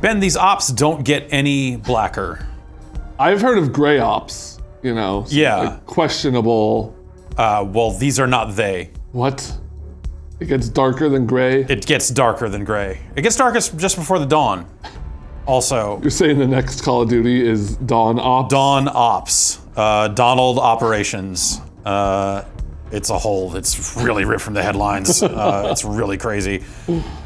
Ben, these ops don't get any blacker. I've heard of gray ops, you know. Yeah. Like questionable. Well, these are not they. What? It gets darker than gray? It gets darker than gray. It gets darkest just before the dawn. Also. You're saying the next Call of Duty is Dawn Ops? Dawn Ops. Donald Operations. It's really ripped from the headlines. It's really crazy.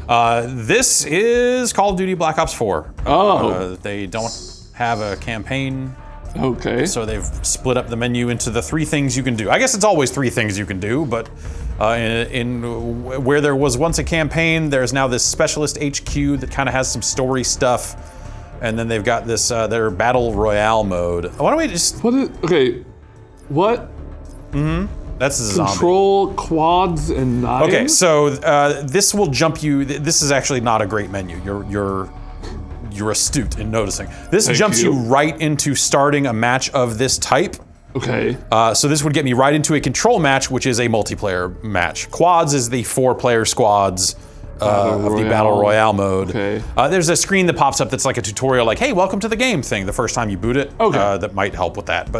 This is Call of Duty Black Ops 4. Oh. They don't have a campaign. Okay. So they've split up the menu into the 3 things you can do. I guess it's always 3 things you can do, but in where there was once a campaign, there's now this specialist HQ that kind of has some story stuff. And then they've got this, their battle royale mode. Why don't we just... What? That's a zombie. Control quads and knives? Okay, so this will jump you. This is actually not a great menu. You're astute in noticing. This jumps you right into starting a match of this type. Okay. So this would get me right into a control match, which is a multiplayer match. Quads is the 4-player squads of the Battle Royale mode. Okay. There's a screen that pops up that's like a tutorial, like, hey, welcome to the game thing, the first time you boot it. Okay. That might help with that.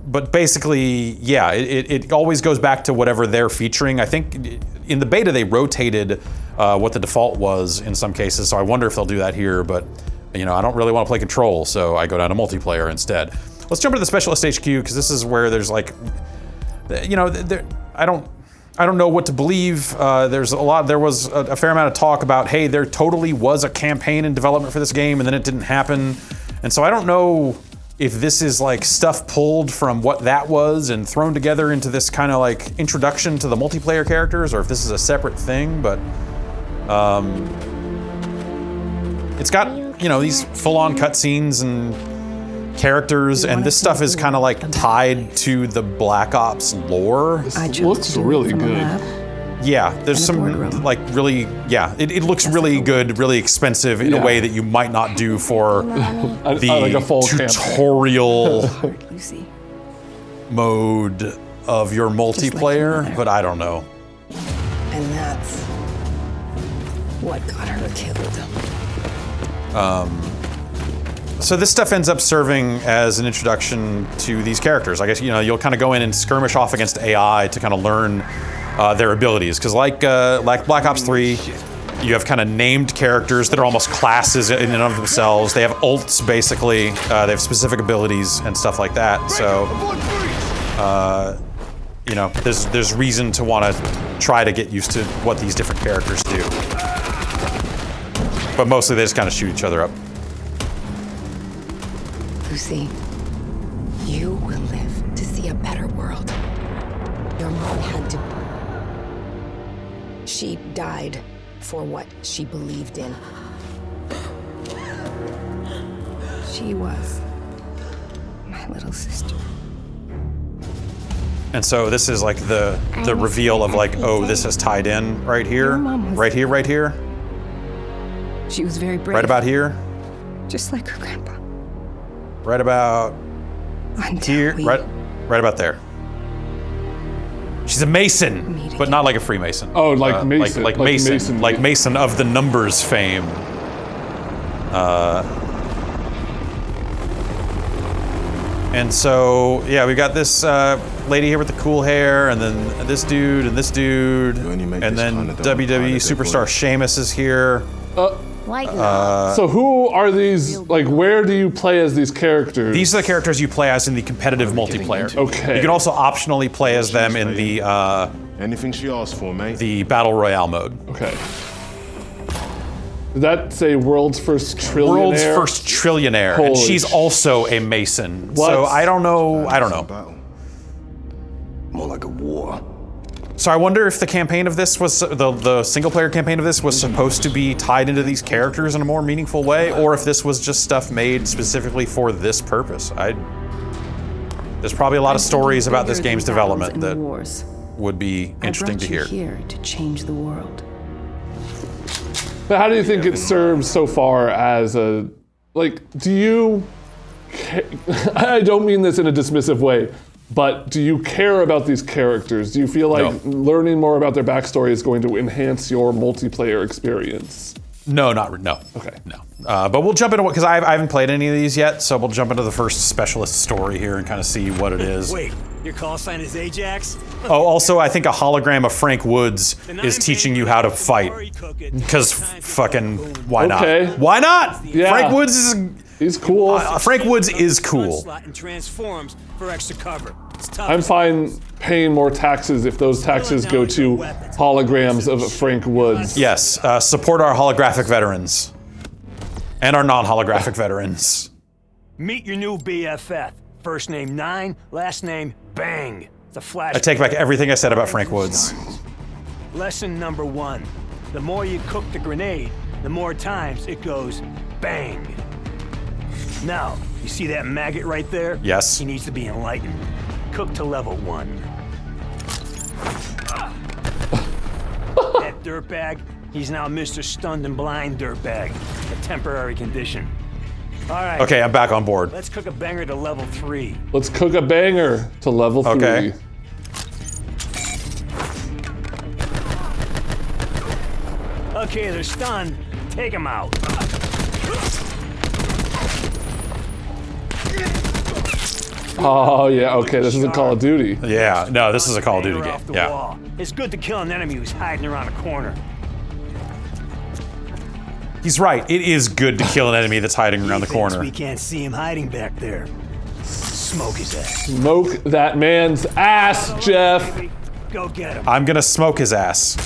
But basically, yeah, it always goes back to whatever they're featuring. I think in the beta they rotated what the default was in some cases, so I wonder if they'll do that here, but you know, I don't really want to play control, so I go down to multiplayer instead. Let's jump into the Specialist HQ, because this is where there's like, you know, I don't know what to believe. There was a fair amount of talk about, hey, there totally was a campaign in development for this game, and then it didn't happen. And so I don't know if this is like stuff pulled from what that was and thrown together into this kind of like introduction to the multiplayer characters, or if this is a separate thing, but it's got, you know, these full-on cutscenes and characters, and this stuff is kind of like tied to the Black Ops lore. It looks really good. Yeah, there's some like really, it looks really good, really expensive in a way that you might not do for the like a full tutorial mode of your multiplayer, but I don't know. And that's what got her killed. So this stuff ends up serving as an introduction to these characters. I guess, you know, you'll kind of go in and skirmish off against AI to kind of learn their abilities. Because like Black Ops 3, you have kind of named characters that are almost classes in and of themselves. They have ults, basically. They have specific abilities and stuff like that. So, you know, there's reason to want to try to get used to what these different characters do. But mostly they just kind of shoot each other up. Lucy, you will live to see a better world. Your mom had to. She died for what she believed in. She was my little sister. And so this is like the reveal of like, oh, this is tied in right here, right here, right here. She was very brave. Right about here. Just like her grandpa. Right about here, right about there. She's a Mason, but not like a Freemason. Oh, like Mason. Like Mason. Like Mason of the Numbers fame. And so, yeah, we got this lady here with the cool hair, and then this dude, and this dude, and then WWE superstar Sheamus is here. So who are these, like, where do you play as these characters? These are the characters you play as in the competitive multiplayer. Okay. You can also optionally play as them in the anything she asks for, mate. The Battle Royale mode. Okay. Did that say world's first trillionaire? World's first trillionaire, and she's also a Mason. What? So I don't know. More like a war. So I wonder if the campaign of this was, the single-player campaign of this was supposed to be tied into these characters in a more meaningful way, or if this was just stuff made specifically for this purpose. There's probably a lot of stories about this game's development that would be interesting to hear. Here to change the world. But how do you think it serves so far as a, like, do you, I don't mean this in a dismissive way, but do you care about these characters? Do you feel like learning more about their backstory is going to enhance your multiplayer experience? No, no. Okay. No. But we'll jump into because I haven't played any of these yet, so we'll jump into the first specialist story here and kind of see what it is. Wait, your call sign is Ajax? Oh, also, I think a hologram of Frank Woods is teaching you how to fight. Because fucking, why Okay. not? Why not? Yeah. Frank Woods is... He's cool. Frank Woods is cool. And transforms for extra cover. It's tough. I'm fine paying more taxes if those taxes go to holograms of Frank Woods. Yes, support our holographic veterans. And our non-holographic veterans. Meet your new BFF. First name 9, last name Bang. It's a flash. I take back everything I said about Frank Woods. Lesson number 1. The more you cook the grenade, the more times it goes bang. Now, you see that maggot right there? Yes. He needs to be enlightened. Cook to level 1. That dirtbag, he's now Mr. Stunned and Blind Dirtbag. A temporary condition. All right. Okay, I'm back on board. Let's cook a banger to level 3. Let's cook a banger to level 3. Okay. Okay, they're stunned. Take them out. Oh yeah, okay, this is a Call of Duty. Yeah, no, this is a Call of Duty Banger game. off the Yeah. wall. It's good to kill an enemy who's hiding around a corner. He's right. It is good to kill an enemy that's hiding around the He thinks corner. We can't see him hiding back there. Smoke his ass. Smoke that man's ass, Jeff. Baby, go get him. I'm gonna smoke his ass.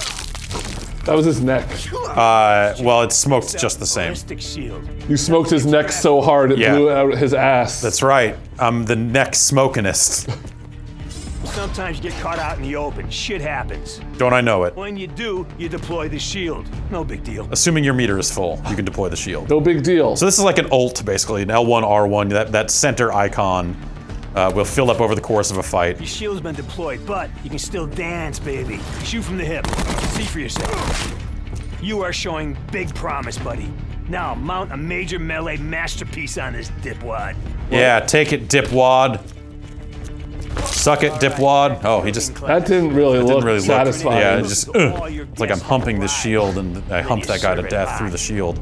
That was his neck. Well, it's smoked just the same. Ballistic shield. You smoked his neck so hard it Yeah. blew out his ass. That's right. I'm the neck smokinist. Sometimes you get caught out in the open. Shit happens. Don't I know it? When you do, you deploy the shield. No big deal. Assuming your meter is full, you can deploy the shield. No big deal. So this is like an ult, basically, an L1, R1. That center icon will fill up over the course of a fight. Your shield's been deployed, but you can still dance, baby. Shoot from the hip. See for yourself. You are showing big promise, buddy. Now, mount a major melee masterpiece on this dipwad. Yeah, take it, dipwad. Suck it, dipwad. Oh, he just... That didn't really look satisfying. Yeah, it just... It's like I'm humping this shield, and I humped that guy to death through the shield.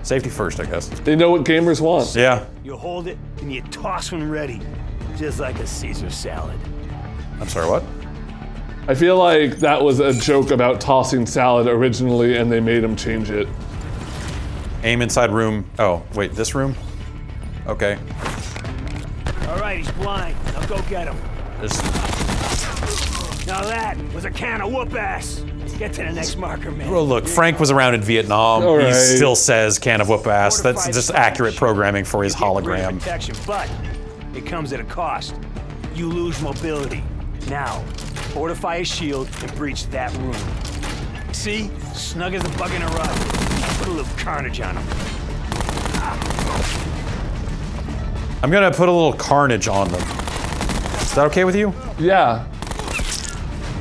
Safety first, I guess. They know what gamers want. Yeah. You hold it, and you toss when ready. Just like a Caesar salad. I'm sorry, what? I feel like that was a joke about tossing salad originally, and they made him change it. Aim inside room. Oh, wait, this room? Okay. All right, he's blind. Now go get him. There's... Now that was a can of whoop ass. Get to the next marker, man. Well, look, Frank was around in Vietnam. All He right. still says can of whoop ass. That's Fortified just structure. accurate programming for his You get great hologram. protection, but it comes at a cost. You lose mobility. Now, fortify a shield and breach that room. See? Snug as a bug in a rug. Put a little carnage on him. I'm gonna put a little carnage on them. Is that okay with you? Yeah.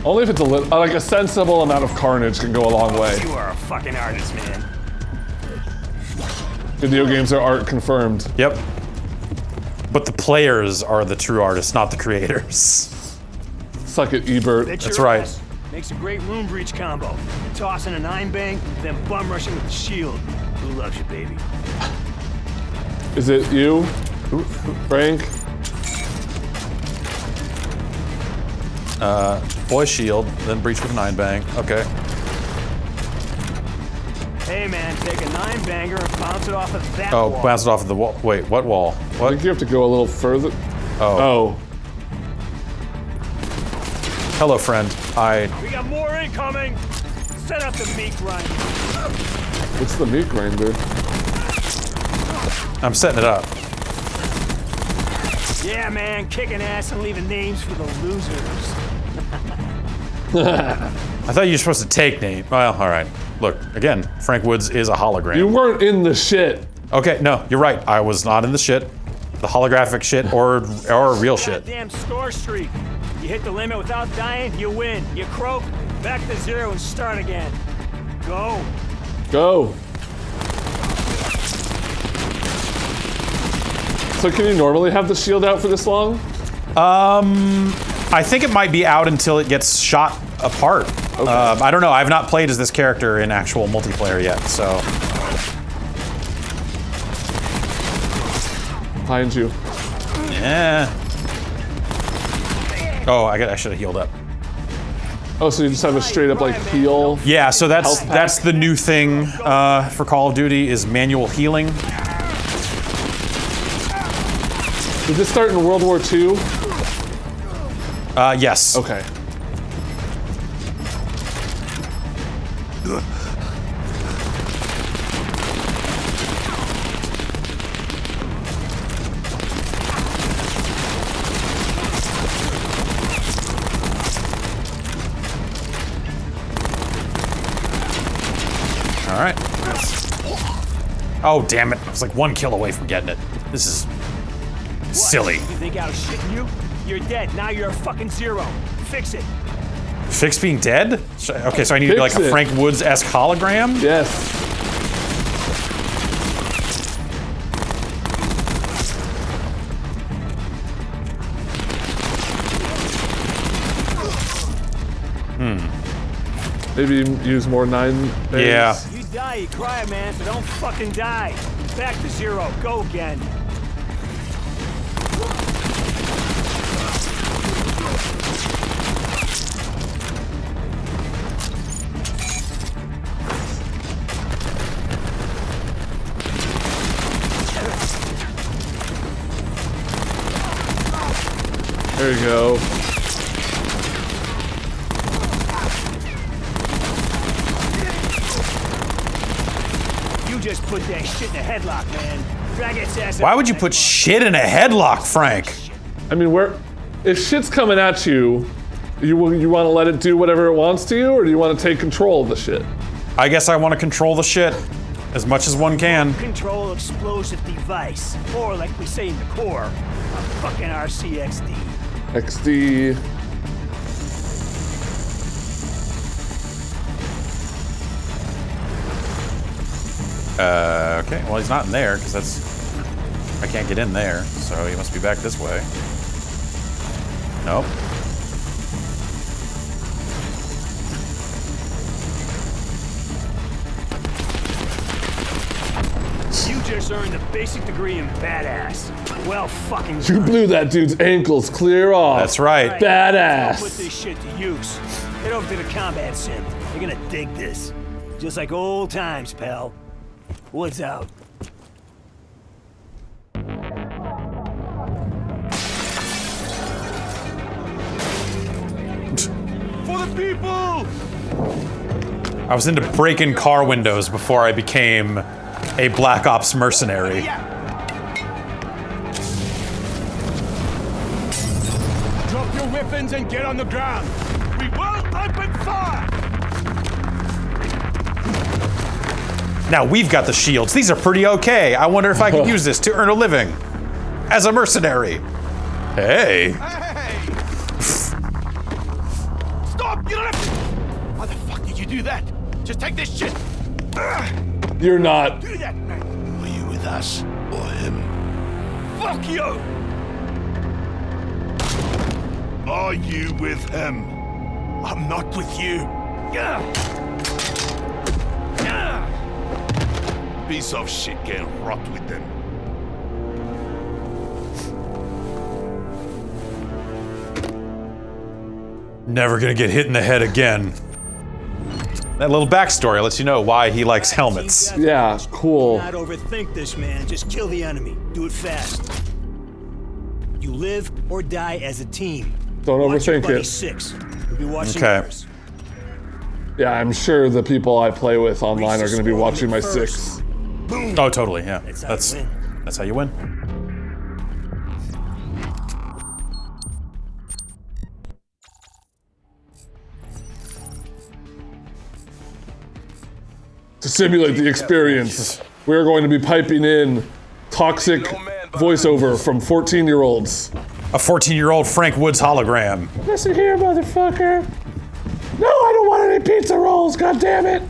Only if it's like a sensible amount of carnage can go a long way. You are a fucking artist, man. Video games are art confirmed. Yep. But the players are the true artists, not the creators. Suck it, Ebert. That's right. Ass. Makes a great room breach combo. Tossing a 9-bang, then bum rushing with the shield. Who loves you, baby? Is it you, Frank? Boy shield, then breach with 9-bang. Okay. Hey, man, take a 9-banger and bounce it off of that Oh, wall. bounce it off of the wall. Wait, what wall? I What? think you have to go a little further. Oh. Hello, friend. We got more incoming! Set up the meat grinder. What's the meat grinder? I'm setting it up. Yeah, man, kicking ass and leaving names for the losers. I thought you were supposed to take name. Well, all right. Look, again, Frank Woods is a hologram. You weren't in the shit. Okay, no, you're right. I was not in the shit. The holographic shit or real shit. Goddamn score streak. You hit the limit without dying, you win. You croak, back to 0 and start again. Go. Go. So can you normally have the shield out for this long? I think it might be out until it gets shot apart. Okay. I don't know. I've not played as this character in actual multiplayer yet, so. Behind you. Yeah. Oh, I should have healed up. Oh, so you just have a straight up like heal? Yeah, so Health pack? that's the new thing for Call of Duty is manual healing. Did this start in World War II? Yes. Okay. All right. Oh, damn it. I was like 1 kill away from getting it. This is silly. You think I was shitting you? You're dead. Now you're a fucking zero. Fix it. Fix being dead? Okay, so I need to be like Fix a it. Frank Woods-esque hologram? Yes. Maybe use more 9 things. Yeah. You die, you cry, man, so don't fucking die. Back to zero. Go again. There you go. You just put that shit in a headlock, man. Drag its ass. Why would you put shit in a headlock, Frank? I mean, if shit's coming at you, you want to let it do whatever it wants to you, or do you want to take control of the shit? I guess I want to control the shit as much as one can. Control explosive device. Or, like we say in the Corps, a fucking RCXD. XD. Okay, well, he's not in there, because I can't get in there, so he must be back this way. Nope. You just earned a basic degree in badass. Well fucking You done. blew that dude's ankles clear off. That's right. Put Badass. this shit to use. Head over to the combat sim. You're gonna dig this. Just like old times, pal. Woods out. For the people! I was into breaking car windows before I became a Black Ops mercenary. Drop your weapons and get on the ground. We will open fire! Now we've got the shields. These are pretty okay. I wonder if I could use this to earn a living as a mercenary. Hey. Hey! Stop! You don't have to... Why the fuck did you do that? Just take this shit. You're not. Do that, man. Are you with us or him? Fuck you! Are you with him? I'm not with you. Piece of shit can rot with them. Never gonna get hit in the head again. That little backstory lets you know why he likes helmets. Yeah, cool. Not overthink this, man. Just kill the enemy. Do it fast. You live or die as a team. Don't Watch your overthink buddy it. Six. We'll be watching Okay. yours. Yeah, I'm sure the people I play with online are going to be Reese is watching my scoring it 6. Boom. Oh, totally, yeah. That's how That's you win. that's how you win. To simulate the experience, we're going to be piping in toxic voiceover from 14-year-olds. A 14-year-old Frank Woods hologram. Listen here, motherfucker. No, I don't want any pizza rolls, goddammit.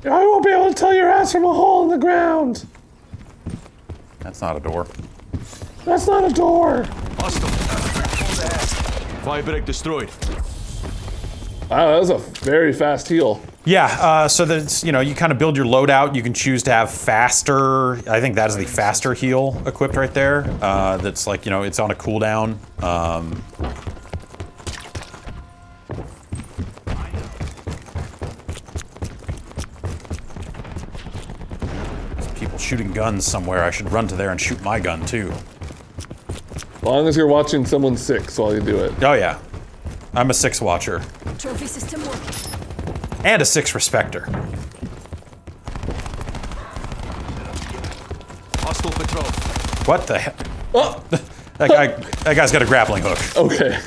I won't be able to tell your ass from a hole in the ground. That's not a door. That's not a door. Hostile. Fire break destroyed. Wow, that was a very fast heal. Yeah, so that's, you know, you kind of build your loadout. You can choose to have faster, I think that is the faster heal equipped right there. That's like, you know, it's on a cooldown. There's people shooting guns somewhere. I should run to there and shoot my gun too. As long as you're watching someone 6 while you do it. Oh yeah, I'm a 6 watcher. Trophy system working. And a 6 respecter. Hostile patrol. What the heck? Oh! That guy's got a grappling hook. Okay.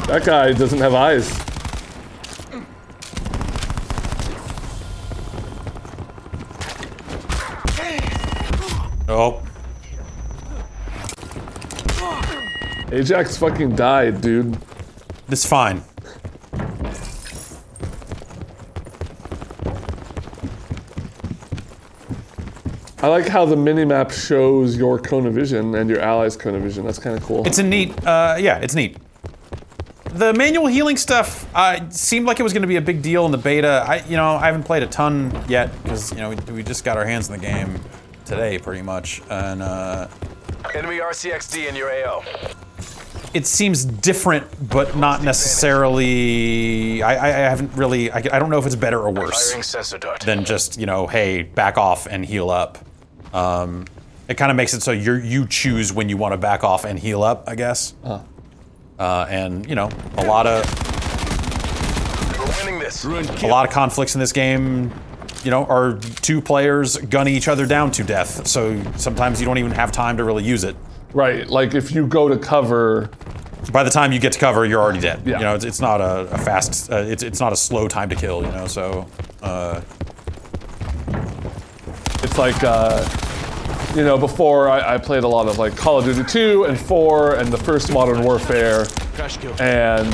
That guy doesn't have eyes. Oh. Ajax fucking died, dude. It's fine. I like how the minimap shows your cone of vision and your allies' cone of vision. That's kind of cool. It's a neat, yeah, it's neat. The manual healing stuff seemed like it was going to be a big deal in the beta. I haven't played a ton yet because, you know, we just got our hands in the game today, pretty much, and Enemy RCXD in your AO. it seems different, but not necessarily. I haven't really. I don't know if it's better or worse Firing sensor dart. than just, you know, hey, back off and heal up. It kind of makes it so you choose when you want to back off and heal up, I guess. And you know, a lot of We're winning this. conflicts in this game, you know, are 2 players gunning each other down to death. So sometimes you don't even have time to really use it. Right, like if you go to cover. By the time you get to cover, you're already dead. Yeah. You know, it's not a fast. It's not a slow time to kill. You know, so. It's like, you know, before I played a lot of like Call of Duty 2 and 4 and the first Modern Warfare, and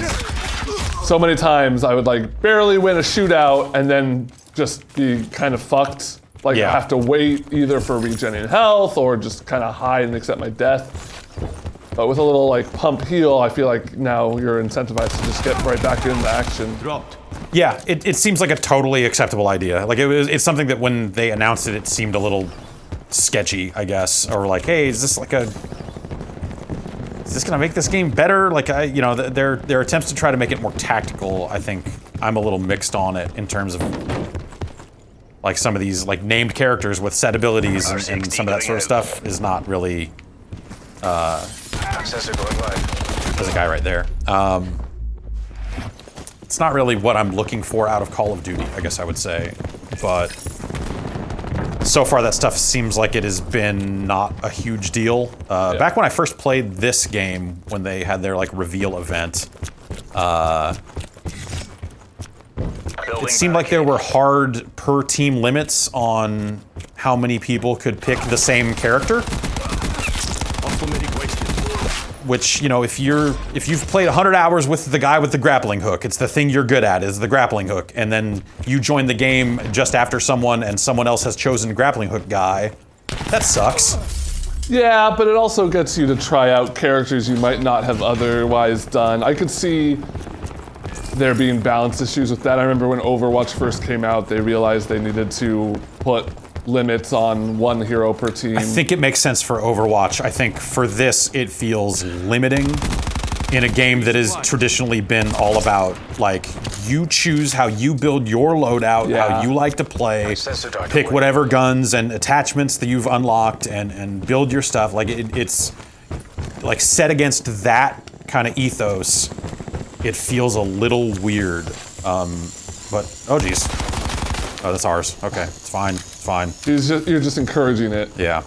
so many times I would like barely win a shootout and then just be kind of fucked. Like Yeah. I have to wait either for regenerating health or just kind of hide and accept my death. But with a little like pump heal, I feel like now you're incentivized to just get right back into action. Dropped. Yeah, it seems like a totally acceptable idea. Like it's something that when they announced it, it seemed a little sketchy, I guess, or like, hey, is this gonna make this game better? Like, you know, their attempts to try to make it more tactical. I think I'm a little mixed on it in terms of like some of these like named characters with set abilities and some of that sort of stuff is not really. Sensor going live. There's a guy right there. It's not really what I'm looking for out of Call of Duty, I guess I would say, but so far that stuff seems like it has been not a huge deal. Back when I first played this game, when they had their like reveal event, it seemed like there were hard per team limits on how many people could pick the same character. Which, you know, if you've played 100 hours with the guy with the grappling hook, it's the thing you're good at is the grappling hook, and then you join the game just after someone and someone else has chosen grappling hook guy, that sucks. Yeah, but it also gets you to try out characters you might not have otherwise done. I could see there being balance issues with that. I remember when Overwatch first came out, they realized they needed to put limits on one hero per team. I think it makes sense for Overwatch. I think for this, it feels limiting in a game that has traditionally been all about, like, you choose how you build your loadout, how you like to play, pick whatever guns and attachments that you've unlocked and build your stuff. Like, it's like set against that kind of ethos. It feels a little weird. But, oh geez. Oh, that's ours. Okay, it's fine. It's fine. You're just encouraging it. Yeah.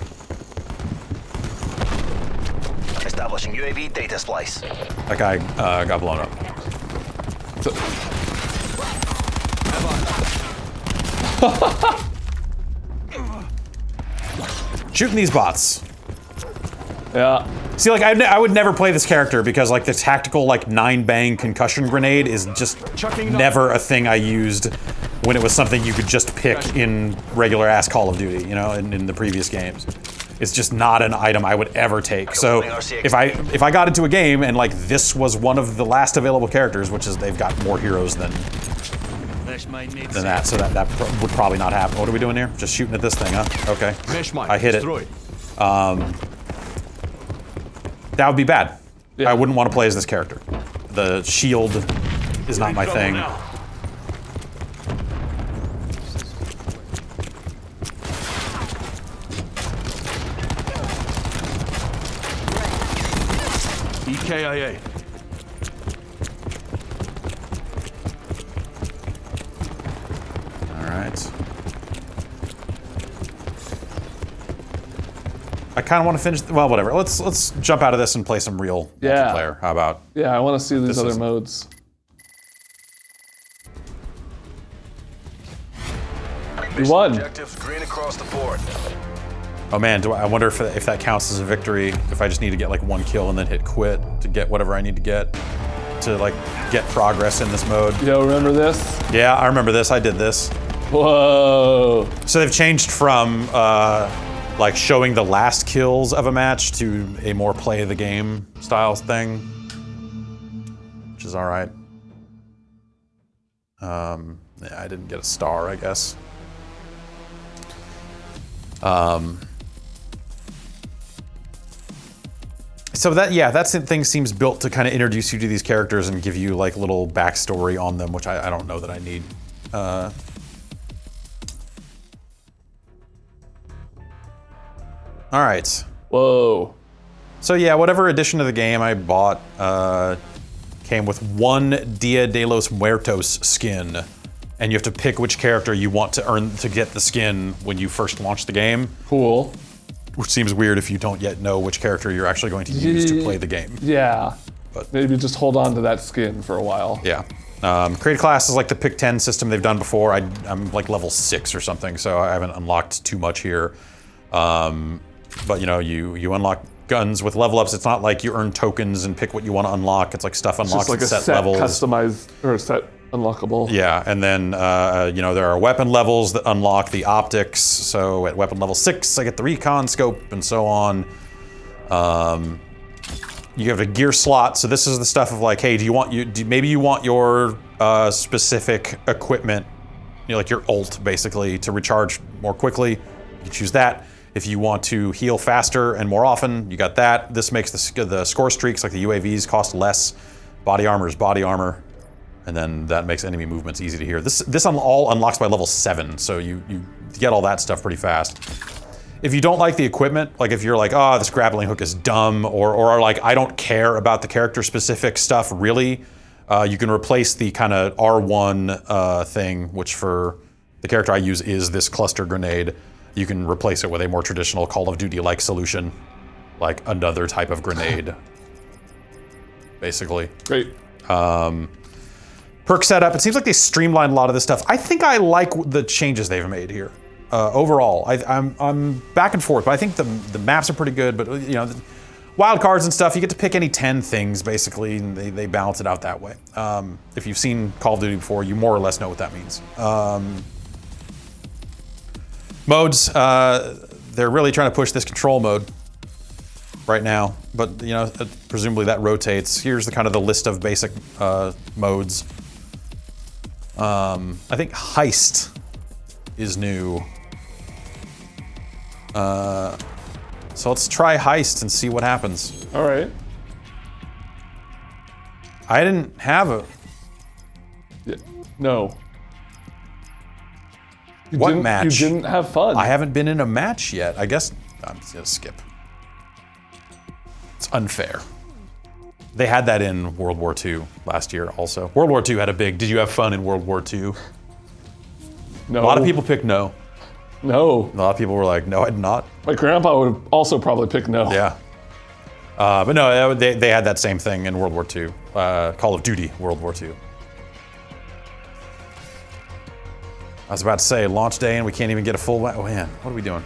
Establishing UAV data splice. That guy got blown up. Shooting these bots. Yeah. See, like, I would never play this character because, like, the tactical, like, 9-bang concussion grenade is just never a thing I used when it was something you could just pick in regular-ass Call of Duty, you know, in the previous games. It's just not an item I would ever take. So if I got into a game and like this was one of the last available characters, which is they've got more heroes than that, so that would probably not happen. What are we doing here? Just shooting at this thing, huh? Okay. I hit it. That would be bad. I wouldn't want to play as this character. The shield is not my thing. EKIA. All right. I kind of want to finish. Well, whatever. Let's jump out of this and play some real multiplayer. How about? Yeah, I want to see these other modes. You won. Objectives green across the board. Oh man, I wonder if that counts as a victory. If I just need to get like one kill and then hit quit to get whatever I need to get to like get progress in this mode. Yo, remember this? Yeah, I remember this. I did this. Whoa. So they've changed from like showing the last kills of a match to a more play the game style thing, which is all right. Yeah, I didn't get a star, I guess. So that thing seems built to kind of introduce you to these characters and give you like little backstory on them, which I don't know that I need. All right. Whoa. So yeah, whatever edition of the game I bought came with one Dia de los Muertos skin, and you have to pick which character you want to get the skin when you first launch the game. Cool. Which seems weird if you don't yet know which character you're actually going to use to play the game. Yeah. But maybe just hold on to that skin for a while. Yeah. Create a class is like the pick 10 system they've done before. I'm like level 6 or something, so I haven't unlocked too much here. But you know, you unlock guns with level ups. It's not like you earn tokens and pick what you want to unlock. It's like stuff unlocks like at set levels. Customized or set unlockable. Yeah, and then you know, there are weapon levels that unlock the optics. So at weapon level 6, I get the recon scope and so on. You have a gear slot. So this is the stuff of like, hey, maybe you want your specific equipment, you know, like your ult basically, to recharge more quickly. You choose that. If you want to heal faster and more often, you got that. This makes the score streaks, like the UAVs, cost less. Body armor is body armor. And then that makes enemy movements easy to hear. This all unlocks by level 7, so you get all that stuff pretty fast. If you don't like the equipment, like if you're like, oh, this grappling hook is dumb, or like, I don't care about the character-specific stuff, really, you can replace the kind of R1 thing, which for the character I use is this cluster grenade. You can replace it with a more traditional Call of Duty-like solution, like another type of grenade, basically. Great. Perk setup, it seems like they streamlined a lot of this stuff. I think I like the changes they've made here. Overall, I'm back and forth, but I think the maps are pretty good, but you know, wild cards and stuff, you get to pick any 10 things, basically, and they balance it out that way. If you've seen Call of Duty before, you more or less know what that means. Modes, they're really trying to push this control mode right now, but you know, presumably that rotates. Here's the kind of the list of basic modes. I think Heist is new. So let's try Heist and see what happens. All right. I didn't have a... Yeah. No. What match? You didn't have fun. I haven't been in a match yet. I guess I'm just gonna skip. It's unfair. They had that in World War II last year also. World War II had a big, did you have fun in World War II? No. A lot of people picked no. No. A lot of people were like, no, I did not. My grandpa would have also probably picked no. Yeah. But no, they had that same thing in World War II. Call of Duty World War II. I was about to say launch day and we can't even get a full, oh man, what are we doing?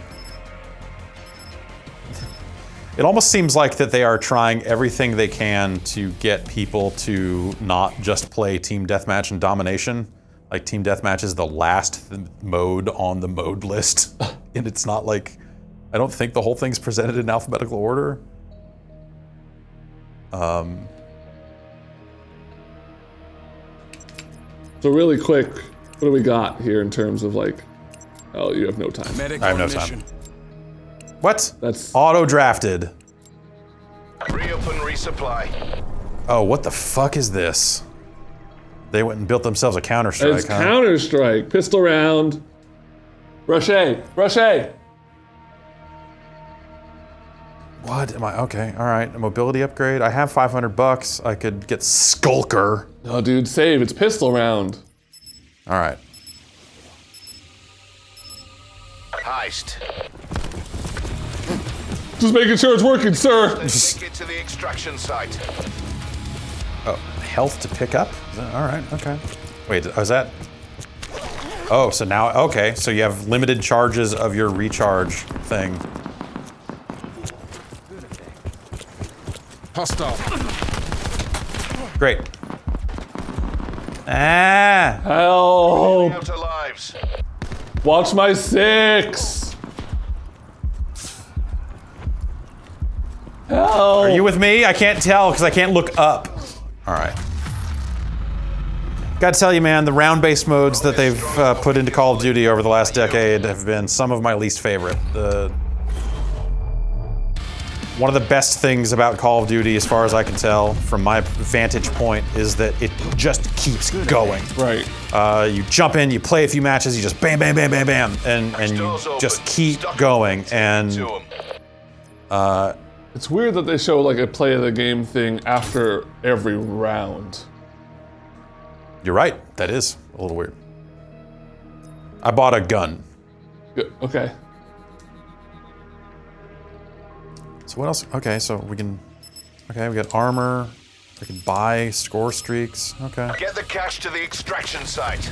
It almost seems like that they are trying everything they can to get people to not just play Team Deathmatch and Domination. Like Team Deathmatch is the last mode on the mode list. And it's not like I don't think the whole thing's presented in alphabetical order. So really quick, what do we got here in terms of like, oh, you have no time. Medic I have on no mission. time. What? That's Auto-drafted. Reopen resupply. Oh, what the fuck is this? They went and built themselves a Counter-Strike, it's huh? Counter-Strike, pistol round. Rush A, rush A. What am I? Okay, all right. A mobility upgrade. I have $500. I could get Skulker. No, dude, save. It's pistol round. All right. Heist. Just making sure it's working, sir. Take it to the extraction site. Oh, health to pick up? Is that, all right, okay. Wait, is that? Oh, so now, okay. So you have limited charges of your recharge thing. Hostile. Great. Ah! Help. Out of lives. Watch my 6. Help. Are you with me? I can't tell because I can't look up. All right. Gotta tell you, man, the round-based modes that they've put into Call of Duty over the last decade have been some of my least favorite. One of the best things about Call of Duty, as far as I can tell, from my vantage point, is that it just keeps going. Right. You jump in, you play a few matches, you just bam, bam, bam, bam, bam, and you just keep going. And It's weird that they show like a play of the game thing after every round. you're right, that is a little weird. I bought a gun. Good. Okay. So what else? Okay, so we can. Okay, we got armor. We can buy score streaks. Okay. Get the cash to the extraction site.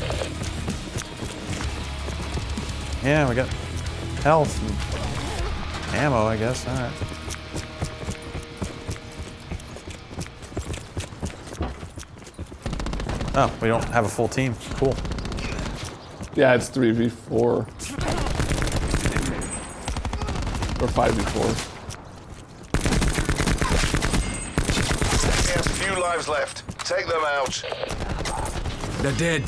Yeah, we got health and ammo, I guess. All right. Oh, we don't have a full team. Cool. Yeah, it's 3v4. Or 5v4. There's a few lives left. Take them out. They're dead.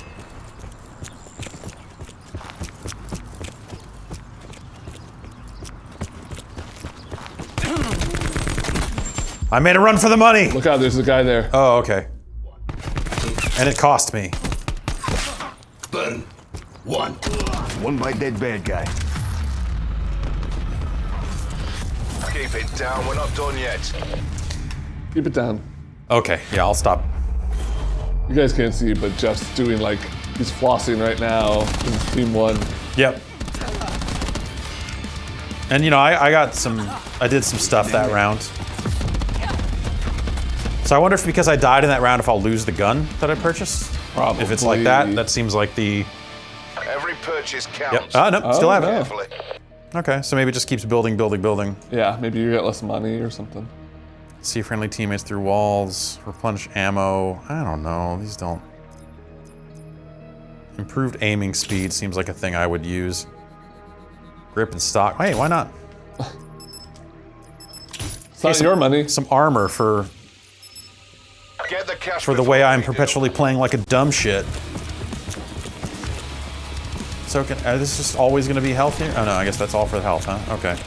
I made a run for the money. Look out, there's a guy there. Oh, okay. And it cost me. Burn. One. One by dead bad guy. Keep it down. We're not done yet. Keep it down. Okay, yeah, I'll stop. You guys can't see, but Jeff's doing like, he's flossing right now. This is team 1. Yep. And you know, I did some stuff that round. So I wonder if because I died in that round, if I'll lose the gun that I purchased? Probably. If it's like that, that seems like the... Every purchase Yep. counts. Oh, no, still have it. Carefully. Okay, so maybe it just keeps building, building, building. Yeah, maybe you get less money or something. See friendly teammates through walls, replenish ammo. I don't know, these don't... Improved aiming speed seems like a thing I would use. Grip and stock. Hey, why not? It's not your money. Some armor for Get the cash the before way I'm we do. perpetually playing like a dumb shit. So this is just always going to be health here? Oh no, I guess that's all for the health, huh? Okay.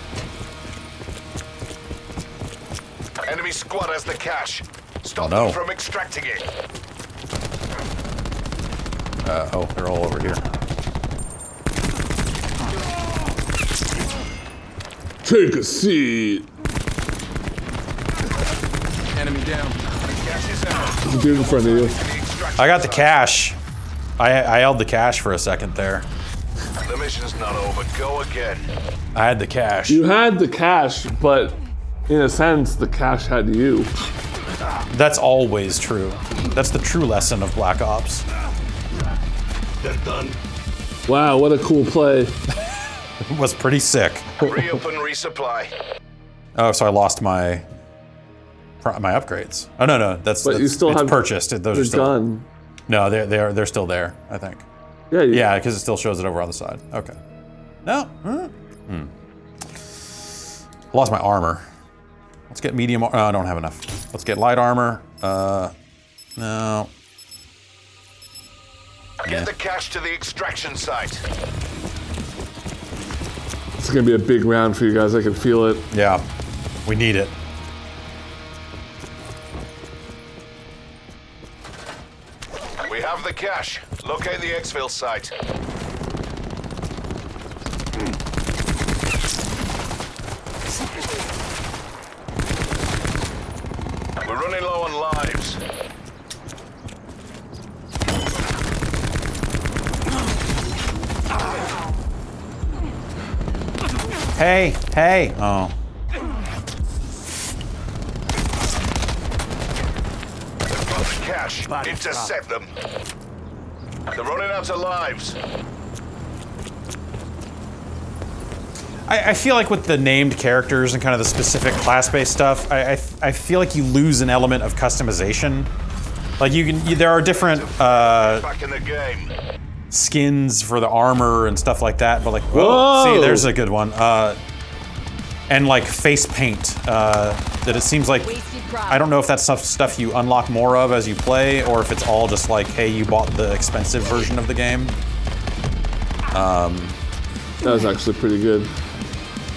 Enemy squad has the cash. Stop Oh, no. them from extracting it. Oh, they're all over here. Take a seat. Enemy down. Cash is out. There's a dude in front of you. The extraction I got the site. cash. I held the cash for a second there. The mission's not over. Go again. I had the cash. You had the cash, but in a sense, the cash had you. That's always true. That's the true lesson of Black Ops. They're done. Wow, what a cool play. It was pretty sick. Reopen resupply. Oh, so I lost my upgrades. Oh no, that's But you still it's have purchased. Those Your are still gun. no, they're still there. I think. Yeah, Yeah, because it still shows it over on the side. Okay. No. I lost my armor. Let's get medium. I don't have enough. Let's get light armor. No. Get the cash to the extraction site. It's gonna be a big round for you guys. I can feel it. Yeah, we need it. We have the cash. Locate the exfil site. We're running low on lives. Hey, hey. Oh. They've got the cash. Intercept them. They're running out of lives. I feel like with the named characters and kind of the specific class-based stuff, I feel like you lose an element of customization. Like there are different Back in the game. skins for the armor and stuff like that, but like, Whoa! see, there's a good one. And like face paint, that it seems like, I don't know if that's stuff you unlock more of as you play, or if it's all just like, hey, you bought the expensive version of the game. That was actually pretty good.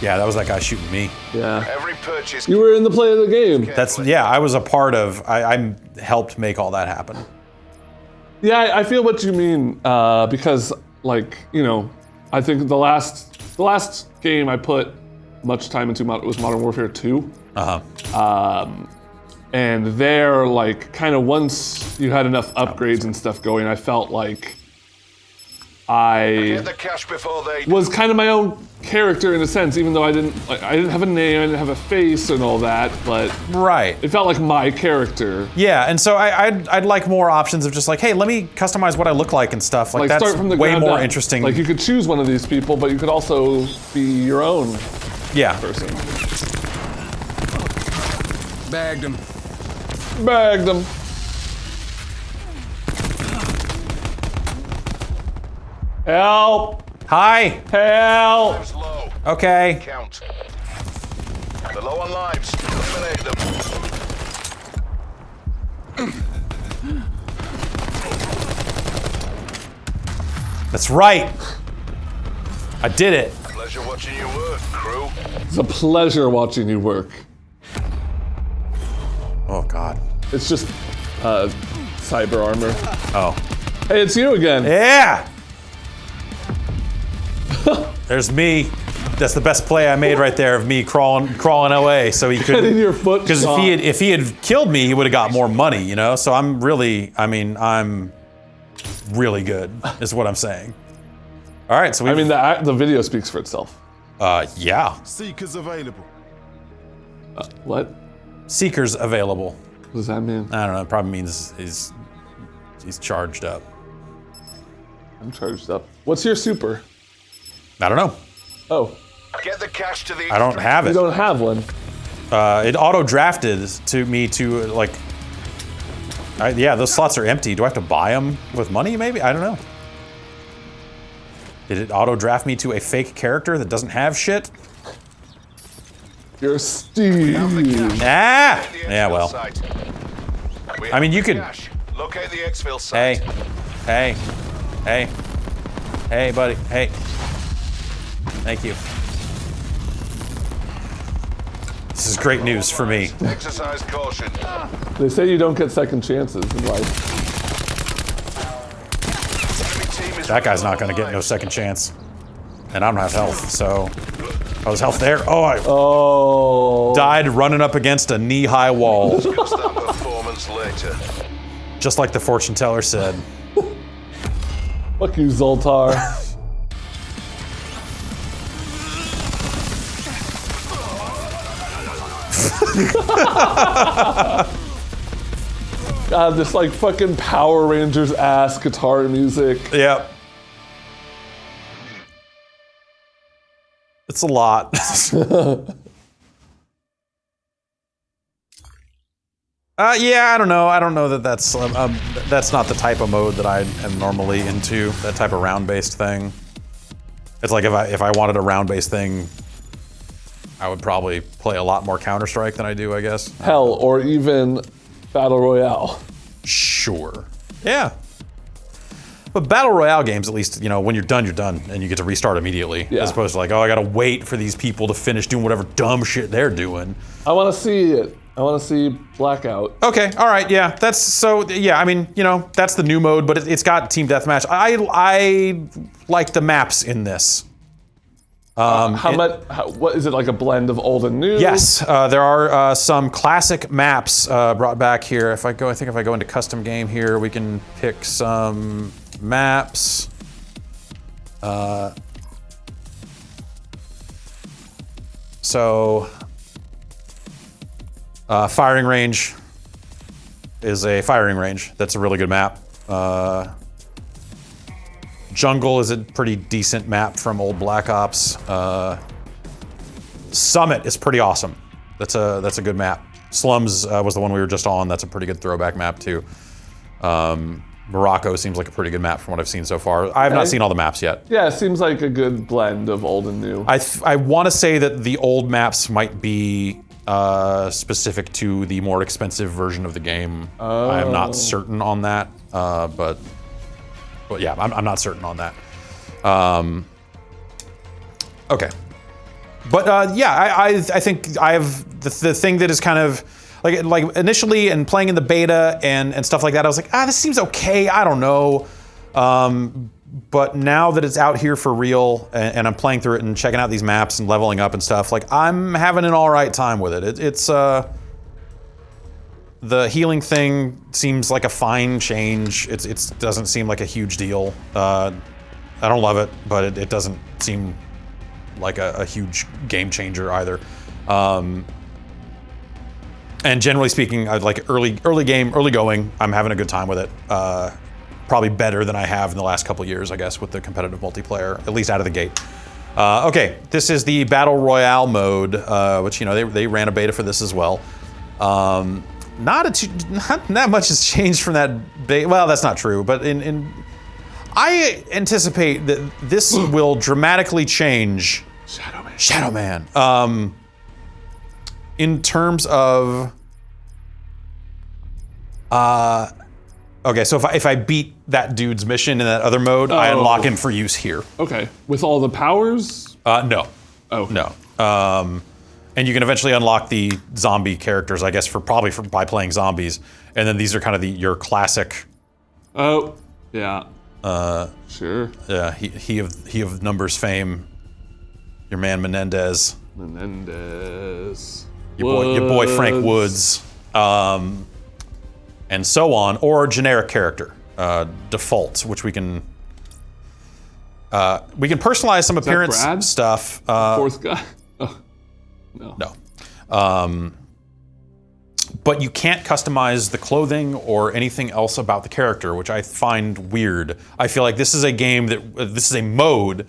Yeah, that was that guy shooting me. Yeah. Every purchase. You were in the play of the game. Yeah, I was a part of, I helped make all that happen. Yeah, I feel what you mean, because, like, you know, I think the last game I put much time into was Modern Warfare 2. And there, like, kind of once you had enough upgrades and stuff going, I felt like I Get the cash before they. was kind of my own character in a sense, even though I didn't have a name, I didn't have a face and all that, but Right. it felt like my character. Yeah, and so I'd like more options of just like, hey, let me customize what I look like and stuff. Like that's start from the way ground more up. interesting. Like you could choose one of these people, but you could also be your own yeah. person. Bagged him. Bagged them. Help! Hi. Help! Lives low. Okay. Count. They're low on lives. Eliminate them. That's right. I did it. Pleasure watching you work, crew. It's a pleasure watching you work. Oh God. It's just cyber armor. Oh. Hey, it's you again. Yeah. There's me. That's the best play I made right there of me crawling away so he Getting couldn't. your foot Because shot. if he had killed me, he would have got more money, you know. So I'm really good. Is what I'm saying. All right. So we. I mean, the video speaks for itself. Yeah. Seekers available. What? Seekers available. What does that mean? I don't know. It probably means he's charged up. I'm charged up. What's your super? I don't know. Oh, Get the cash to the. I don't have you it. don't have one. It auto drafted to me to like. Yeah, those slots are empty. Do I have to buy them with money? Maybe, I don't know. Did it auto draft me to a fake character that doesn't have shit? You're Steve. Ah! Yeah, well. I mean, you could. Locate the exfil site. Hey, buddy. Hey. Thank you. This is great news for me. Exercise caution. They say you don't get second chances in life. Enemy team is That guy's not running going to get low no lives. second chance. And I don't have health, so. Oh, there's health there? Oh, I Oh. died running up against a knee-high wall. Discuss that performance later. Just like the fortune teller said. Fuck you, Zoltar. God, this like fucking Power Rangers ass guitar music. Yep. It's a lot. Yeah, I don't know. I don't know that that's not the type of mode that I am normally into. That type of round-based thing. It's like if I wanted a round-based thing, I would probably play a lot more Counter-Strike than I do, I guess. Hell, or even Battle Royale. Sure. Yeah. But Battle Royale games, at least, when you're done, and you get to restart immediately. Yeah. As opposed to like, I gotta wait for these people to finish doing whatever dumb shit they're doing. I want to see it. I want to see Blackout. Okay, all right, yeah. That's the new mode, but it's got Team Deathmatch. I like the maps in this. What is it, like a blend of old and new? Yes, there are some classic maps brought back here. If I go into custom game here, we can pick some maps. Firing range is a firing range. That's a really good map. Jungle is a pretty decent map from old Black Ops. Summit is pretty awesome. That's a good map. Slums was the one we were just on. That's a pretty good throwback map too. Morocco seems like a pretty good map from what I've seen so far. I have not seen all the maps yet. Yeah, it seems like a good blend of old and new. I want to say that the old maps might be specific to the more expensive version of the game. I am not certain on that, but yeah, I'm not certain on that. Okay. But yeah, I think I have the thing that is kind of like initially and playing in the beta and stuff like that, I was like, this seems okay. I don't know. But now that it's out here for real and I'm playing through it and checking out these maps and leveling up and stuff, like I'm having an all right time with it. It's the healing thing seems like a fine change. It doesn't seem like a huge deal. I don't love it, but it doesn't seem like a huge game changer either. And generally speaking, I like early going. I'm having a good time with it. Probably better than I have in the last couple of years, I guess, with the competitive multiplayer, at least out of the gate. Okay, this is the Battle Royale mode, which they ran a beta for this as well. Not that much has changed from that beta. Well, that's not true, but I anticipate that this will dramatically change Shadow Man. In terms of okay, so if I beat that dude's mission in that other mode, I unlock him for use here. Okay, with all the powers? No. Oh. No. And you can eventually unlock the zombie characters, I guess, by playing zombies. And then these are kind of your classic. Oh, yeah. Sure. Yeah, he of numbers fame. Your man Menendez. Your boy Frank Woods. And so on, or generic character, default, which we can personalize some appearance Brad? stuff. Fourth guy? Oh, no. No. But you can't customize the clothing or anything else about the character, which I find weird. I feel like this is a mode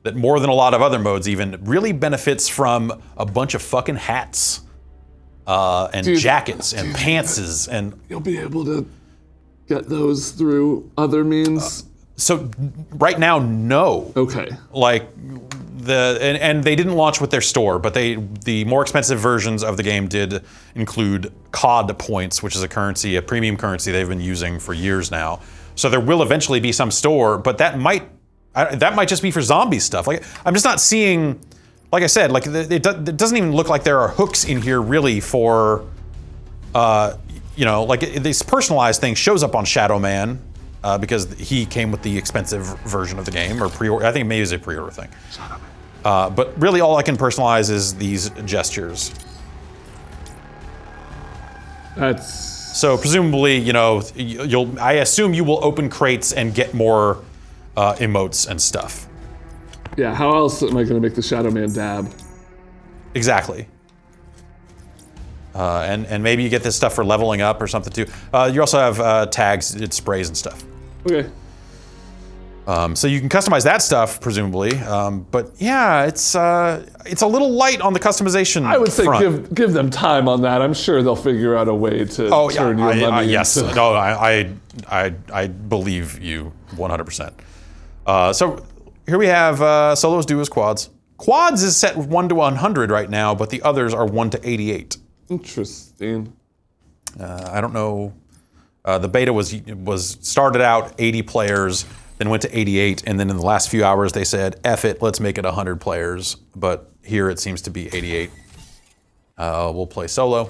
that more than a lot of other modes even really benefits from a bunch of fucking hats. And jackets and pantses and you'll be able to get those through other means. So right now, no. Okay. Like and they didn't launch with their store, but the more expensive versions of the game did include COD points, which is a premium currency they've been using for years now. So there will eventually be some store, but that might just be for zombie stuff. Like I'm just not seeing. Like I said, like it doesn't even look like there are hooks in here really for, like this personalized thing shows up on Shadow Man because he came with the expensive version of the game or pre-order. I think maybe it's a pre-order thing. But really, all I can personalize is these gestures. So presumably, I assume you will open crates and get more emotes and stuff. Yeah, how else am I going to make the Shadow Man dab? Exactly. And maybe you get this stuff for leveling up or something too. You also have tags, it sprays and stuff. Okay. So you can customize that stuff, presumably. But yeah, it's a little light on the customization I would say front. give them time on that. I'm sure they'll figure out a way to turn your money yes. into... No, I believe you 100%. So here we have solos, duos, quads. Quads is set 1 to 100 right now, but the others are 1 to 88. Interesting. I don't know. The beta was started out 80 players, then went to 88, and then in the last few hours they said, F it, let's make it 100 players. But here it seems to be 88. We'll play solo.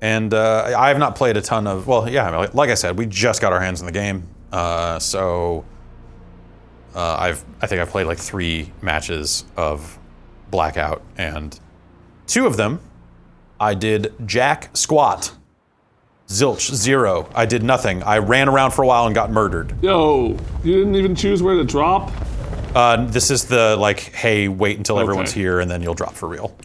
And I have not played a ton of, well, yeah, like I said, we just got our hands on the game. So I think I've played like 3 matches of Blackout, and 2 of them, I did jack squat. Zilch, 0. I did nothing. I ran around for a while and got murdered. Yo, you didn't even choose where to drop? This is the, like, hey, wait until everyone's here and then you'll drop for real.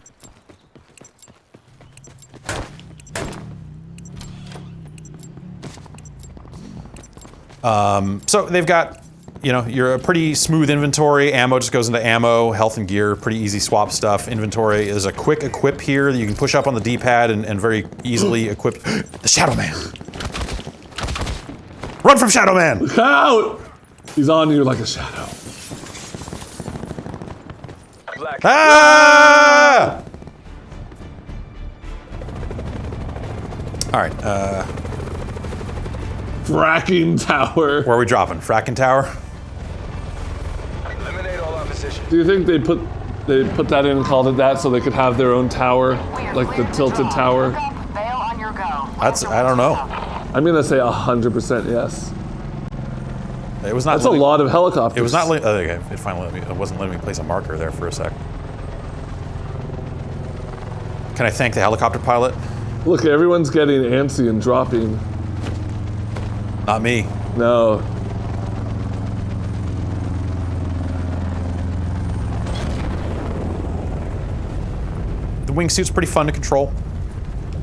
So they've got, you know, you're a pretty smooth inventory. Ammo just goes into ammo, health and gear, pretty easy swap stuff. Inventory is a quick equip here that you can push up on the D-pad and very easily equip. The Shadow Man! Run from Shadow Man! Look out! He's on you like a shadow. Ah! All right, Fracking tower. where are we dropping? Fracking Tower? Eliminate all opposition. Do you think they put that in and called it that so they could have their own tower, like the tilted tower? That's, I don't know. I'm gonna say 100% yes. It was not. That's a lot of helicopters. It was not. Okay, it finally let me. It wasn't letting me place a marker there for a sec. Can I thank the helicopter pilot? Look, everyone's getting antsy and dropping. Not me. No. The wingsuit's pretty fun to control.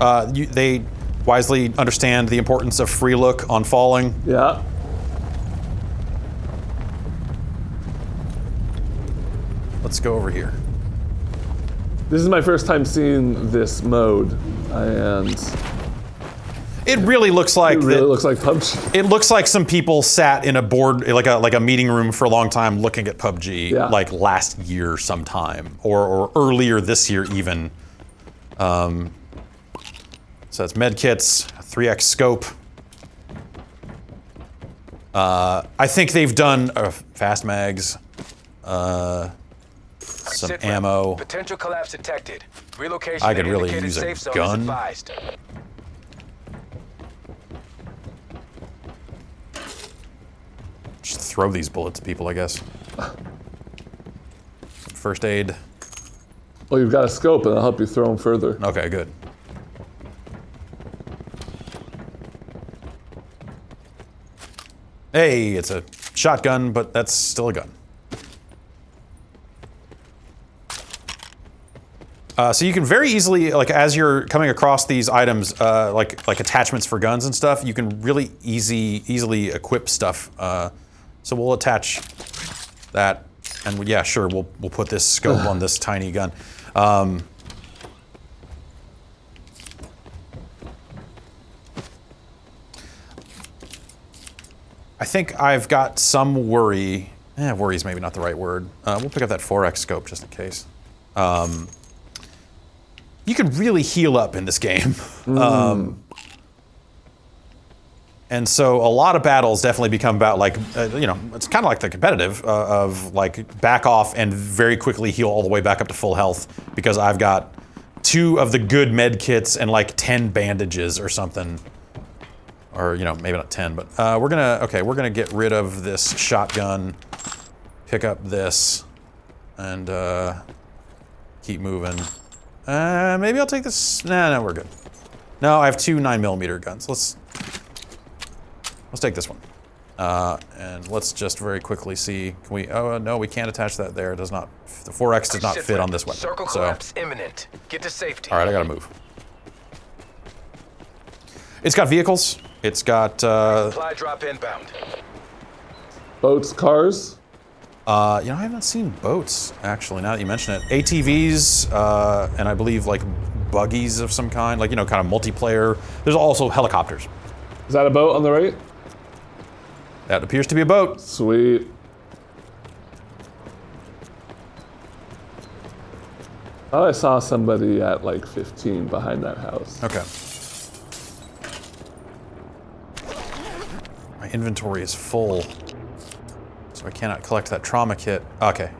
They wisely understand the importance of free look on falling. Yeah. Let's go over here. This is my first time seeing this mode, and It really looks like it really looks like PUBG. It looks like some people sat in a board, like a meeting room for a long time looking at PUBG, Yeah. like last year sometime, or earlier this year even. So that's med kits, 3x scope. I think they've done fast mags, some ammo. Potential collapse detected. Relocation. I could at really indicated use a safe zone is gun. advised. Just throw these bullets at people, I guess. First aid. Well, you've got a scope, and I'll help you throw them further. Okay, good. Hey, it's a shotgun, but that's still a gun. So you can very easily, like as you're coming across these items, like attachments for guns and stuff, you can really easily equip stuff. So we'll attach that, and yeah, sure, we'll put this scope on this tiny gun. I think I've got some worry. Worry is maybe not the right word. We'll pick up that 4x scope just in case. You can really heal up in this game. And so a lot of battles definitely become about like, you know, it's kind of like the competitive of like back off and very quickly heal all the way back up to full health because I've got 2 of the good med kits and like 10 bandages or something. Or, you know, maybe not 10, but we're gonna get rid of this shotgun, pick up this, and keep moving. Maybe I'll take this. No, we're good. No, I have 2 9mm guns. Let's take this one. And let's just very quickly see. Can we? Oh no, we can't attach that there. It does not. The 4x does not fit on this weapon. Circle So, collapse imminent. Get to safety. all right, I gotta move. It's got vehicles. It's got. Supply drop inbound. Boats, cars. You know, I haven't seen boats, actually, now that you mention it. ATVs, and I believe, like, buggies of some kind, like, you know, kind of multiplayer. There's also helicopters. Is that a boat on the right? That appears to be a boat. Sweet. Oh, I saw somebody at like 15 behind that house. Okay. My inventory is full, so I cannot collect that trauma kit. Okay.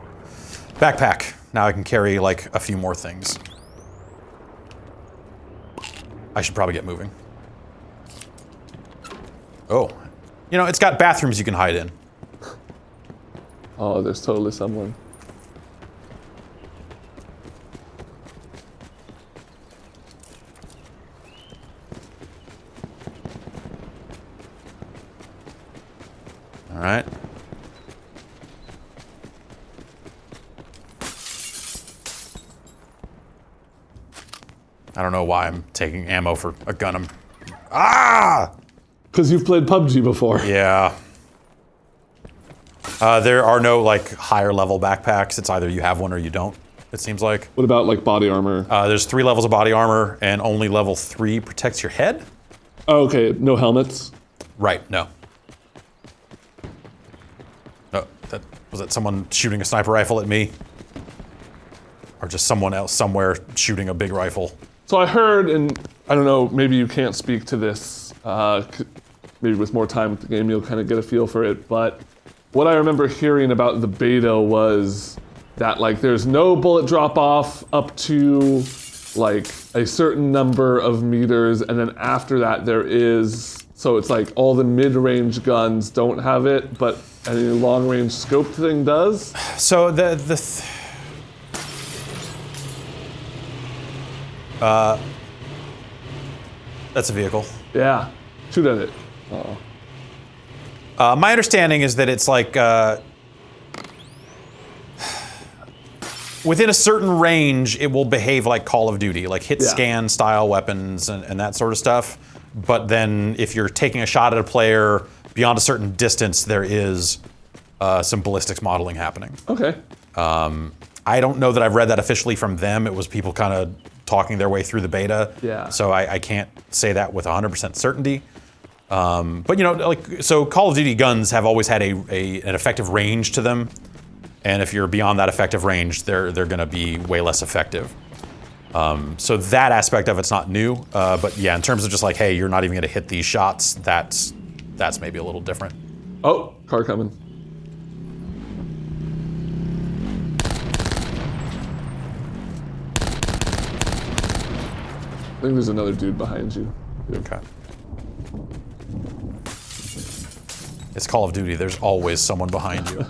Backpack. Now I can carry like a few more things. I should probably get moving. Oh. You know, it's got bathrooms you can hide in. Oh, there's totally someone. All right. I don't know why I'm taking ammo for a gun. Because you've played PUBG before. Yeah. There are no like higher level backpacks. It's either you have one or you don't, it seems like. What about like body armor? There's 3 levels of body armor and only level 3 protects your head. Oh, okay, no helmets? Right, no. Oh, was that someone shooting a sniper rifle at me? Or just someone else somewhere shooting a big rifle? So I heard, and I don't know, maybe you can't speak to this, maybe with more time with the game you'll kind of get a feel for it, but what I remember hearing about the beta was that like there's no bullet drop off up to like a certain number of meters, and then after that there is, so it's like all the mid-range guns don't have it, but any long-range scope thing does? So that's a vehicle. Yeah, shoot at it. Uh-oh. My understanding is that it's like, within a certain range, it will behave like Call of Duty, like hit scan style weapons and that sort of stuff. But then if you're taking a shot at a player beyond a certain distance, there is some ballistics modeling happening. Okay. I don't know that I've read that officially from them. It was people kind of talking their way through the beta. Yeah. So I can't say that with 100% certainty. But you know, like, so Call of Duty guns have always had an effective range to them. And if you're beyond that effective range, they're gonna be way less effective. So that aspect of it's not new. But yeah, in terms of just like, hey, you're not even gonna hit these shots, that's maybe a little different. Oh, car coming. I think there's another dude behind you. Okay. It's Call of Duty, there's always someone behind you.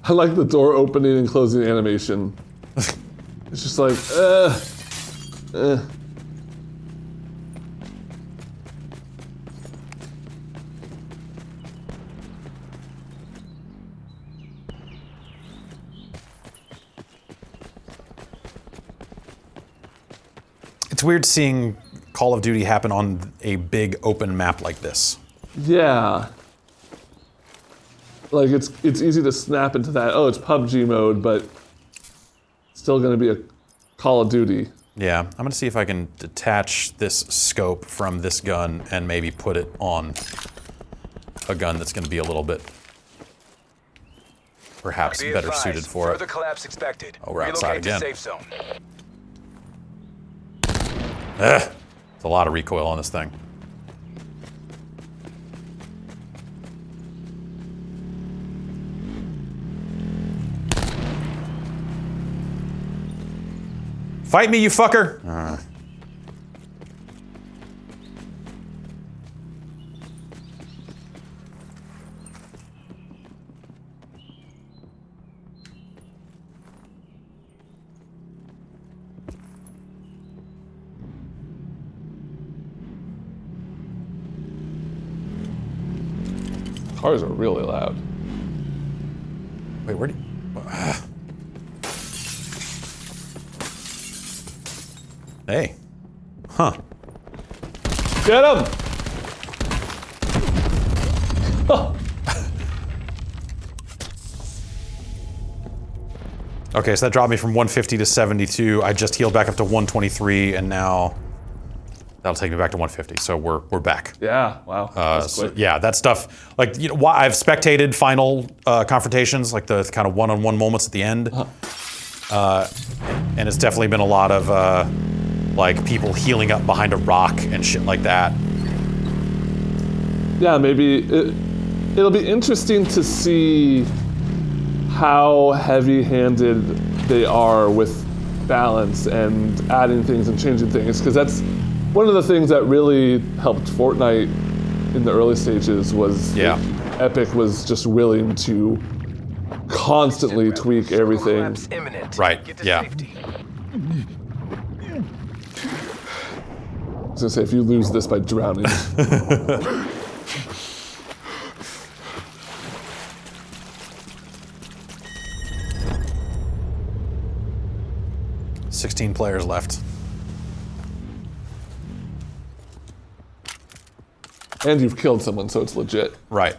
I like the door opening and closing animation. It's just like, It's weird seeing Call of Duty happen on a big open map like this. Yeah. Like it's easy to snap into that, oh, it's PUBG mode, but it's still gonna be a Call of Duty. Yeah, I'm gonna see if I can detach this scope from this gun and maybe put it on a gun that's gonna be a little bit perhaps Be better advised, suited for further it. collapse expected. Oh, we're outside Relocate again. to safe zone. Ugh, it's a lot of recoil on this thing. Fight me, you fucker! Cars are really loud. Wait, where do you... Hey. Huh. Get him! Okay, so that dropped me from 150 to 72. I just healed back up to 123, and now That'll take me back to 150. So we're back. Yeah. Wow. That's So, quick. yeah, that stuff. Like, you know, I've spectated final confrontations, like the kind of one-on-one moments at the end, and it's definitely been a lot of like people healing up behind a rock and shit like that. Yeah, maybe it'll be interesting to see how heavy-handed they are with balance and adding things and changing things, because that's one of the things that really helped Fortnite in the early stages was Epic was just willing to constantly tweak everything. Collapse imminent. Right, Get to yeah. safety. I was gonna say, if you lose this by drowning. 16 players left. And you've killed someone, so it's legit. Right.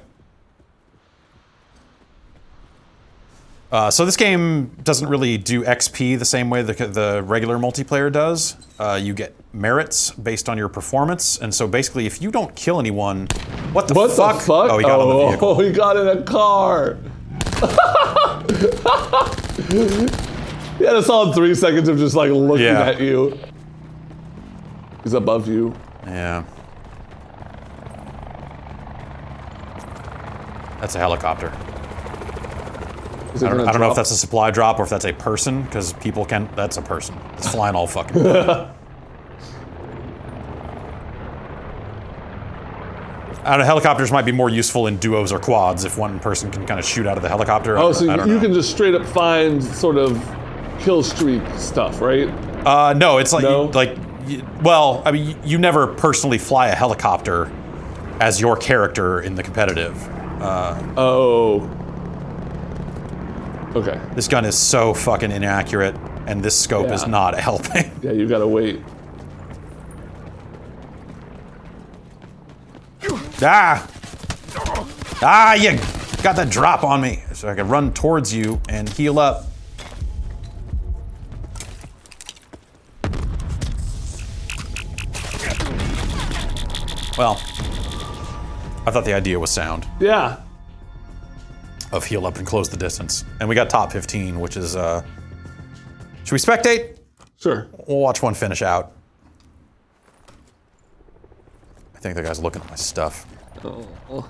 So this game doesn't really do XP the same way the regular multiplayer does. You get merits based on your performance, and so basically, if you don't kill anyone, what the fuck? Oh, he got on the vehicle. Oh, he got in a car. He had a solid 3 seconds of just like looking at you. He's above you. Yeah. That's a helicopter. I don't know if that's a supply drop or if that's a person, because people can. That's a person. It's flying all fucking. I don't know, helicopters might be more useful in duos or quads if one person can kind of shoot out of the helicopter. Oh, so I don't you know. can just straight up find sort of kill streak stuff, right? No, it's like, No? well, I mean, you never personally fly a helicopter as your character in the competitive. Oh. Okay. This gun is so fucking inaccurate, and this scope is not helping. Yeah, you gotta wait. Ah! Ah, you got that drop on me. So I can run towards you and heal up. Well, I thought the idea was sound. Yeah. Of heal up and close the distance. And we got top 15, which is, should we spectate? Sure. We'll watch one finish out. I think the guy's looking at my stuff. Oh.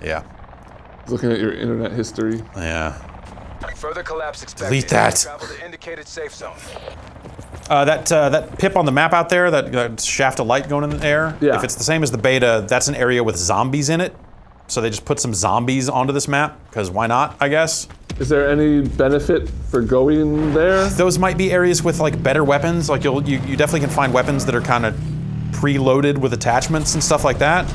Yeah. Looking at your internet history. Yeah. Further collapse expected. Delete that. Travel to indicated safe zone. That pip on the map out there, that shaft of light going in the air, Yeah. if it's the same as the beta, that's an area with zombies in it. So they just put some zombies onto this map, because why not, I guess? Is there any benefit for going there? Those might be areas with like better weapons. Like you definitely can find weapons that are kind of preloaded with attachments and stuff like that.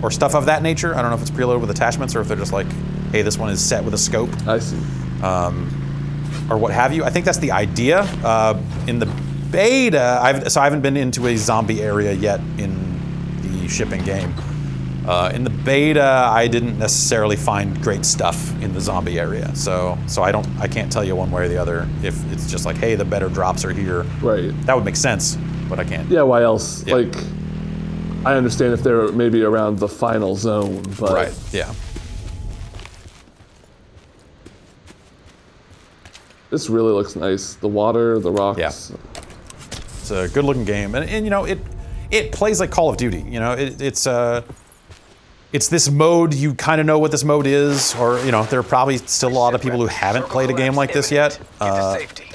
Or stuff of that nature. I don't know if it's preloaded with attachments or if they're just like, hey, this one is set with a scope. I see. Or what have you. I think that's the idea. In the beta, I haven't been into a zombie area yet in the shipping game. In the beta, I didn't necessarily find great stuff in the zombie area. So I can't tell you one way or the other if it's just like, hey, the better drops are here. Right. That would make sense, but I can't. Yeah, why else? Yeah. Like, I understand if they're maybe around the final zone, but... Right, yeah. This really looks nice. The water, the rocks. Yeah. It's a good looking game. And you know, it plays like Call of Duty. You know, it's this mode, you kind of know what this mode is, or, you know, there are probably still a lot of people who haven't played a game like this yet. Get to safety.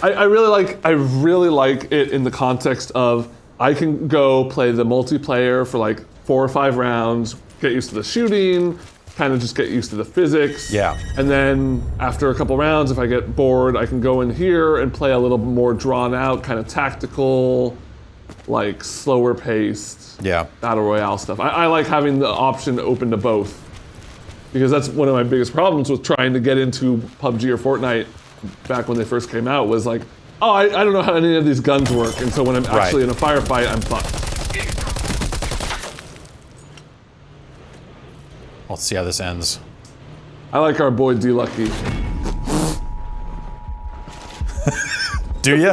I really like it in the context of I can go play the multiplayer for like 4 or 5 rounds, get used to the shooting, kind of just get used to the physics. Yeah. And then after a couple rounds, if I get bored, I can go in here and play a little more drawn out, kind of tactical, like slower paced battle royale stuff. I like having the option open to both, because that's one of my biggest problems with trying to get into PUBG or Fortnite back when they first came out, was like, oh, I don't know how any of these guns work, and so when I'm actually in a firefight, I'm fucked. Let's see how this ends. I like our boy D-Lucky. Do you?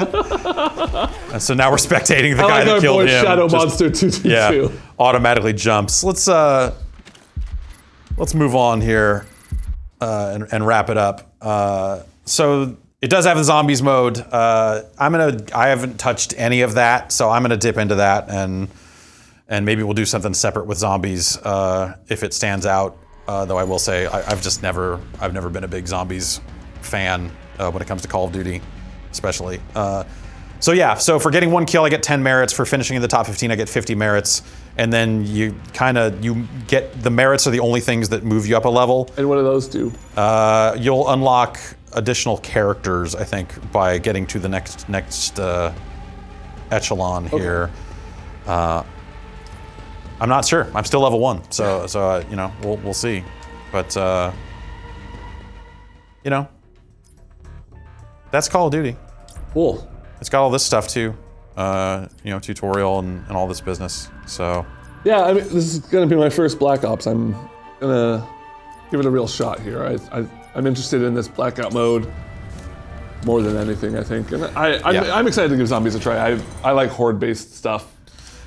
And so now we're spectating the I guy like that our killed boy him. Shadow just- Monster 222. Yeah, automatically jumps. Let's move on here and wrap it up. So it does have the zombies mode. I haven't touched any of that, so I'm gonna dip into that and maybe we'll do something separate with zombies if it stands out. Though I will say I've never been a big zombies fan when it comes to Call of Duty, especially. So yeah, so for getting 1 kill, I get 10 merits. For finishing in the top 15, I get 50 merits. And then you get, the merits are the only things that move you up a level. And what do those do? You'll unlock additional characters, I think, by getting to the next echelon here. I'm not sure. I'm still level 1, so you know, we'll see. But you know, that's Call of Duty. Cool. It's got all this stuff too. You know, tutorial and all this business. So Yeah, I mean, this is gonna be my first Black Ops. I'm gonna give it a real shot here. I'm interested in this Blackout mode more than anything, I think. And I'm excited to give zombies a try. I like horde-based stuff.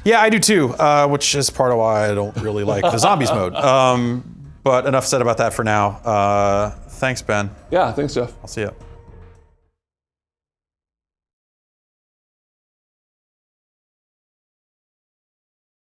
yeah, I do too, which is part of why I don't really like the zombies mode. But enough said about that for now. Thanks, Ben. Yeah, thanks, Jeff. I'll see ya.